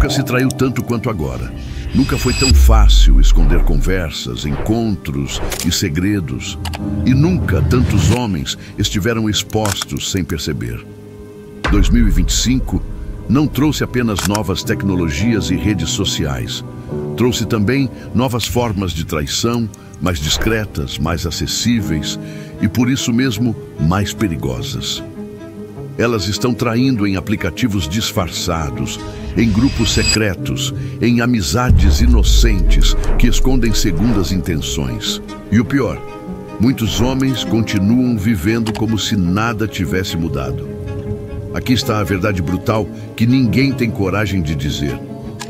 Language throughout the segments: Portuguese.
Nunca se traiu tanto quanto agora. Nunca foi tão fácil esconder conversas, encontros e segredos. E nunca tantos homens estiveram expostos sem perceber. 2025 não trouxe apenas novas tecnologias e redes sociais. Trouxe também novas formas de traição, mais discretas, mais acessíveis e, por isso mesmo, mais perigosas. Elas estão traindo em aplicativos disfarçados, em grupos secretos, em amizades inocentes que escondem segundas intenções. E o pior, muitos homens continuam vivendo como se nada tivesse mudado. Aqui está a verdade brutal que ninguém tem coragem de dizer.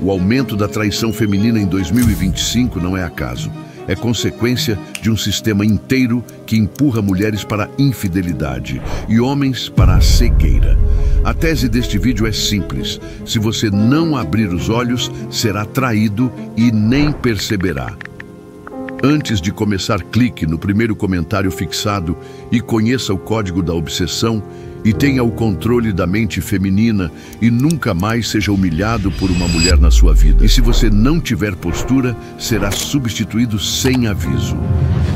O aumento da traição feminina em 2025 não é acaso. É consequência de um sistema inteiro que empurra mulheres para a infidelidade e homens para a cegueira. A tese deste vídeo é simples. Se você não abrir os olhos, será traído e nem perceberá. Antes de começar, clique no primeiro comentário fixado e conheça o código da obsessão e tenha o controle da mente feminina e nunca mais seja humilhado por uma mulher na sua vida. E se você não tiver postura, será substituído sem aviso.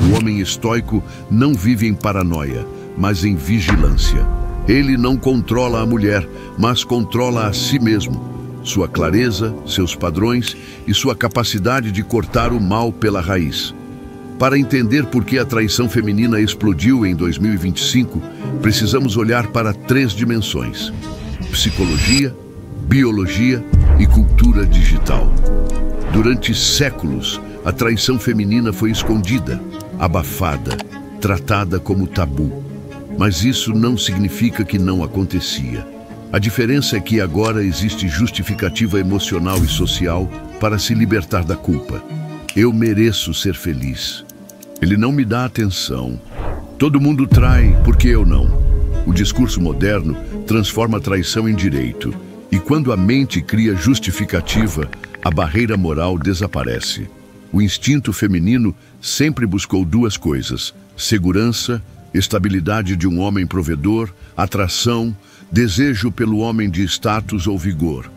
O homem estoico não vive em paranoia, mas em vigilância. Ele não controla a mulher, mas controla a si mesmo. Sua clareza, seus padrões e sua capacidade de cortar o mal pela raiz. Para entender por que a traição feminina explodiu em 2025, precisamos olhar para 3 dimensões: psicologia, biologia e cultura digital. Durante séculos, a traição feminina foi escondida, abafada, tratada como tabu. Mas isso não significa que não acontecia. A diferença é que agora existe justificativa emocional e social para se libertar da culpa. Eu mereço ser feliz. Ele não me dá atenção. Todo mundo trai, por que eu não? O discurso moderno transforma a traição em direito. E quando a mente cria justificativa, a barreira moral desaparece. O instinto feminino sempre buscou 2 coisas: segurança, estabilidade de um homem provedor, atração, desejo pelo homem de status ou vigor.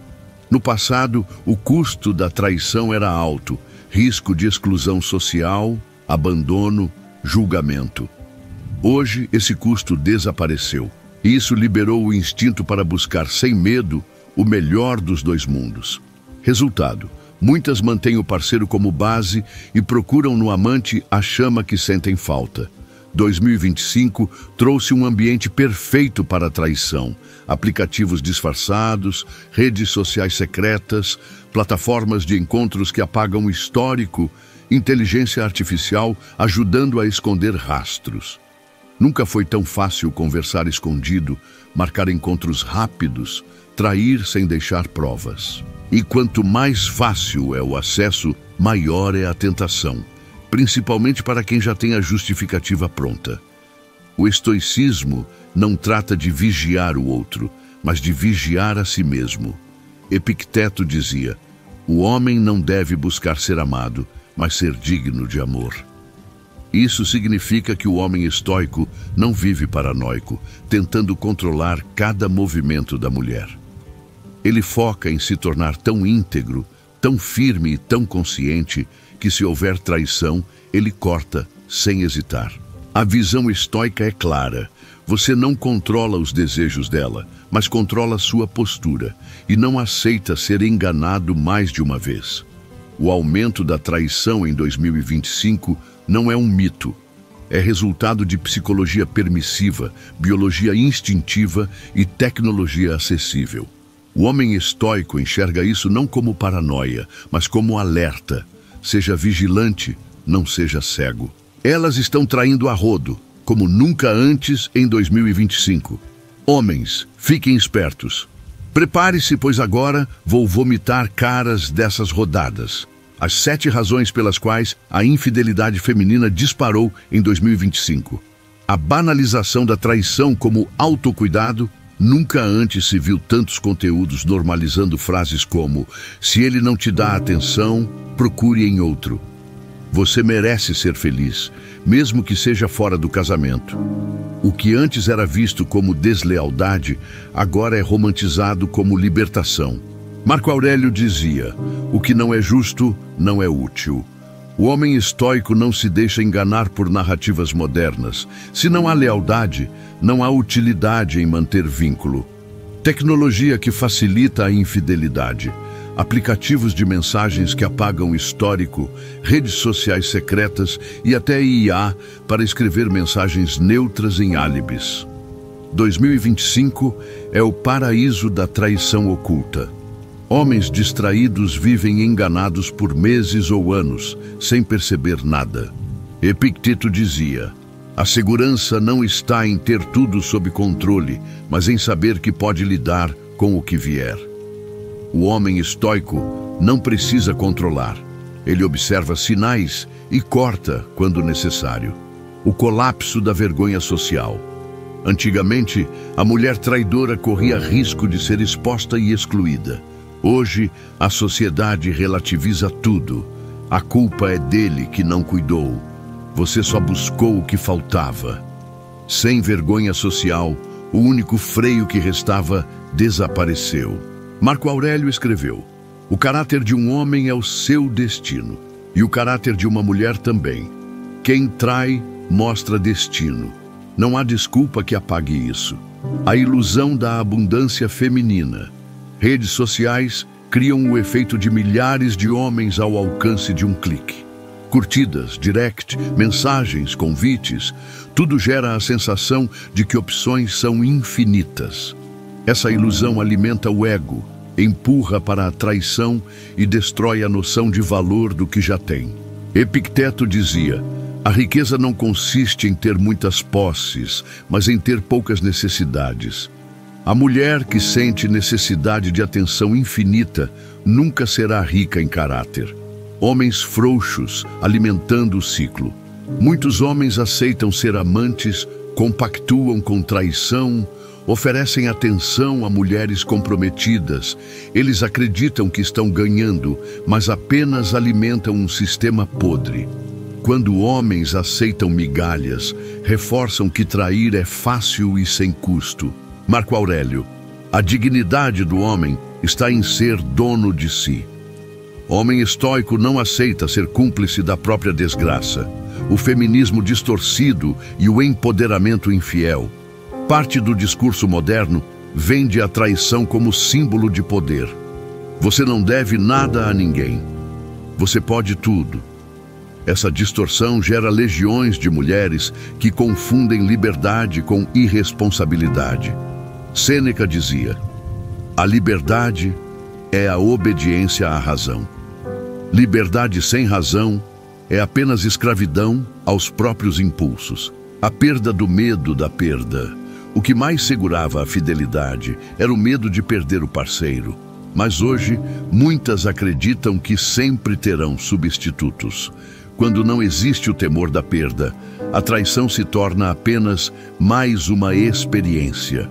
No passado, o custo da traição era alto: risco de exclusão social, abandono, julgamento. Hoje, esse custo desapareceu. E isso liberou o instinto para buscar sem medo o melhor dos 2 mundos. Resultado: muitas mantêm o parceiro como base e procuram no amante a chama que sentem falta. 2025 trouxe um ambiente perfeito para a traição. Aplicativos disfarçados, redes sociais secretas, plataformas de encontros que apagam o histórico, inteligência artificial ajudando a esconder rastros. Nunca foi tão fácil conversar escondido, marcar encontros rápidos, trair sem deixar provas. E quanto mais fácil é o acesso, maior é a tentação, principalmente para quem já tem a justificativa pronta. O estoicismo não trata de vigiar o outro, mas de vigiar a si mesmo. Epicteto dizia: o homem não deve buscar ser amado, mas ser digno de amor. Isso significa que o homem estoico não vive paranoico, tentando controlar cada movimento da mulher. Ele foca em se tornar tão íntegro, tão firme e tão consciente que, se houver traição, ele corta sem hesitar. A visão estoica é clara. Você não controla os desejos dela, mas controla sua postura e não aceita ser enganado mais de uma vez. O aumento da traição em 2025 não é um mito. É resultado de psicologia permissiva, biologia instintiva e tecnologia acessível. O homem estoico enxerga isso não como paranoia, mas como alerta. Seja vigilante, não seja cego. Elas estão traindo a rodo, como nunca antes em 2025. Homens, fiquem espertos. Prepare-se, pois agora vou vomitar caras dessas rodadas. As 7 razões pelas quais a infidelidade feminina disparou em 2025. A banalização da traição como autocuidado. Nunca antes se viu tantos conteúdos normalizando frases como: se ele não te dá atenção, procure em outro. Você merece ser feliz, mesmo que seja fora do casamento. O que antes era visto como deslealdade, agora é romantizado como libertação. Marco Aurélio dizia: o que não é justo não é útil. O homem estoico não se deixa enganar por narrativas modernas. Se não há lealdade, não há utilidade em manter vínculo. Tecnologia que facilita a infidelidade, aplicativos de mensagens que apagam o histórico, redes sociais secretas e até IA para escrever mensagens neutras em álibis. 2025 é o paraíso da traição oculta. Homens distraídos vivem enganados por meses ou anos, sem perceber nada. Epicteto dizia: a segurança não está em ter tudo sob controle, mas em saber que pode lidar com o que vier. O homem estoico não precisa controlar. Ele observa sinais e corta quando necessário. O colapso da vergonha social. Antigamente, a mulher traidora corria risco de ser exposta e excluída. Hoje, a sociedade relativiza tudo. A culpa é dele que não cuidou. Você só buscou o que faltava. Sem vergonha social, o único freio que restava desapareceu. Marco Aurélio escreveu: o caráter de um homem é o seu destino, e o caráter de uma mulher também. Quem trai, mostra destino. Não há desculpa que apague isso. A ilusão da abundância feminina. Redes sociais criam o efeito de milhares de homens ao alcance de um clique. Curtidas, direct, mensagens, convites, tudo gera a sensação de que opções são infinitas. Essa ilusão alimenta o ego, empurra para a traição e destrói a noção de valor do que já tem. Epicteto dizia: a riqueza não consiste em ter muitas posses, mas em ter poucas necessidades. A mulher que sente necessidade de atenção infinita nunca será rica em caráter. Homens frouxos alimentando o ciclo. Muitos homens aceitam ser amantes, compactuam com traição, oferecem atenção a mulheres comprometidas. Eles acreditam que estão ganhando, mas apenas alimentam um sistema podre. Quando homens aceitam migalhas, reforçam que trair é fácil e sem custo. Marco Aurélio: a dignidade do homem está em ser dono de si. Homem estoico não aceita ser cúmplice da própria desgraça. O feminismo distorcido e o empoderamento infiel. Parte do discurso moderno vende a traição como símbolo de poder. Você não deve nada a ninguém. Você pode tudo. Essa distorção gera legiões de mulheres que confundem liberdade com irresponsabilidade. Sêneca dizia: a liberdade é a obediência à razão. Liberdade sem razão é apenas escravidão aos próprios impulsos. A perda do medo da perda. O que mais segurava a fidelidade era o medo de perder o parceiro. Mas hoje, muitas acreditam que sempre terão substitutos. Quando não existe o temor da perda, a traição se torna apenas mais uma experiência.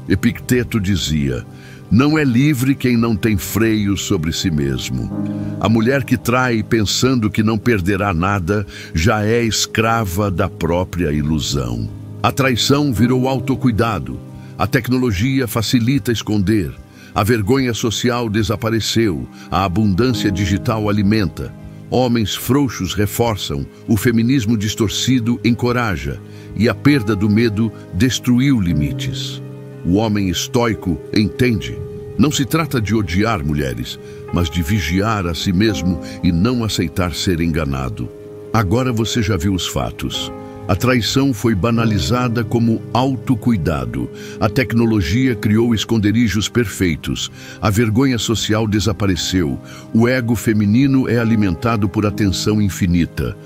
Epicteto dizia: não é livre quem não tem freio sobre si mesmo. A mulher que trai pensando que não perderá nada já é escrava da própria ilusão. A traição virou autocuidado. A tecnologia facilita esconder. A vergonha social desapareceu. A abundância digital alimenta. Homens frouxos reforçam. O feminismo distorcido encoraja. E a perda do medo destruiu limites. O homem estoico entende. Não se trata de odiar mulheres, mas de vigiar a si mesmo e não aceitar ser enganado. Agora você já viu os fatos. A traição foi banalizada como autocuidado. A tecnologia criou esconderijos perfeitos. A vergonha social desapareceu. O ego feminino é alimentado por atenção infinita.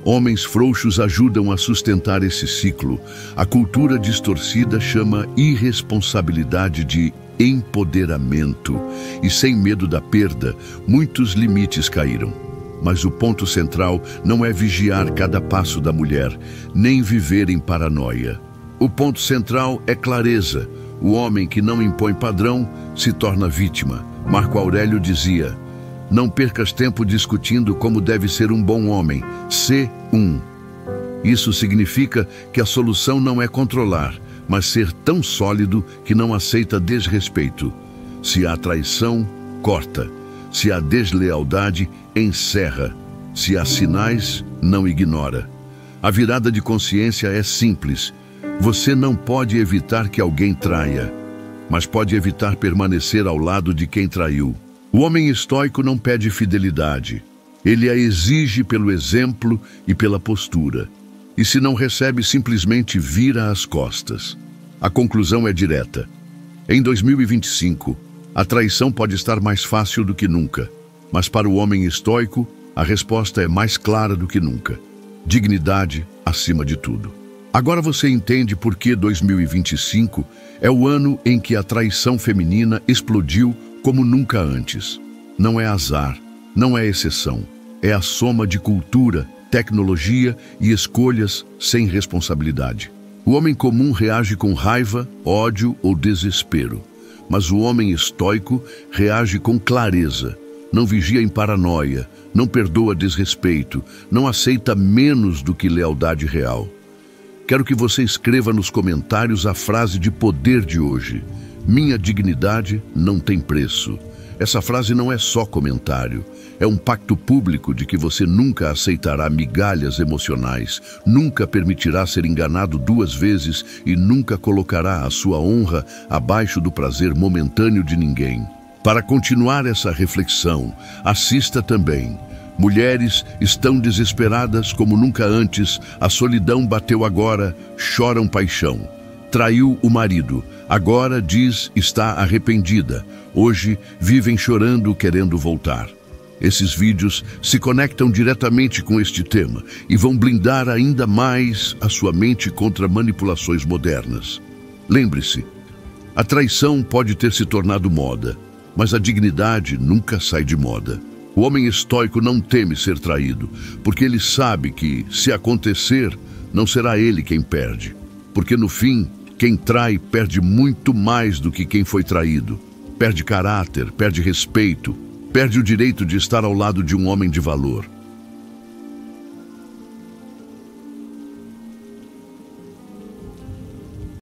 Homens frouxos ajudam a sustentar esse ciclo. A cultura distorcida chama irresponsabilidade de empoderamento. E sem medo da perda, muitos limites caíram. Mas o ponto central não é vigiar cada passo da mulher, nem viver em paranoia. O ponto central é clareza. O homem que não impõe padrão se torna vítima. Marco Aurélio dizia: não percas tempo discutindo como deve ser um bom homem. Sê um. Isso significa que a solução não é controlar, mas ser tão sólido que não aceita desrespeito. Se há traição, corta. Se há deslealdade, encerra. Se há sinais, não ignora. A virada de consciência é simples. Você não pode evitar que alguém traia, mas pode evitar permanecer ao lado de quem traiu. O homem estoico não pede fidelidade. Ele a exige pelo exemplo e pela postura. E se não recebe, simplesmente vira as costas. A conclusão é direta. Em 2025, a traição pode estar mais fácil do que nunca. Mas para o homem estoico, a resposta é mais clara do que nunca. Dignidade acima de tudo. Agora você entende por que 2025 é o ano em que a traição feminina explodiu como nunca antes. Não é azar, não é exceção. É a soma de cultura, tecnologia e escolhas sem responsabilidade. O homem comum reage com raiva, ódio ou desespero. Mas o homem estoico reage com clareza. Não vigia em paranoia, não perdoa desrespeito, não aceita menos do que lealdade real. Quero que você escreva nos comentários a frase de poder de hoje. Minha dignidade não tem preço. Essa frase não é só comentário. É um pacto público de que você nunca aceitará migalhas emocionais, nunca permitirá ser enganado 2 vezes e nunca colocará a sua honra abaixo do prazer momentâneo de ninguém. Para continuar essa reflexão, assista também. Mulheres estão desesperadas como nunca antes, a solidão bateu agora, choram paixão. Traiu o marido, agora diz está arrependida. Hoje vivem chorando querendo voltar. Esses vídeos se conectam diretamente com este tema e vão blindar ainda mais a sua mente contra manipulações modernas. Lembre-se, a traição pode ter se tornado moda, mas a dignidade nunca sai de moda. O homem estoico não teme ser traído, porque ele sabe que, se acontecer, não será ele quem perde. Porque no fim, quem trai perde muito mais do que quem foi traído. Perde caráter, perde respeito, perde o direito de estar ao lado de um homem de valor.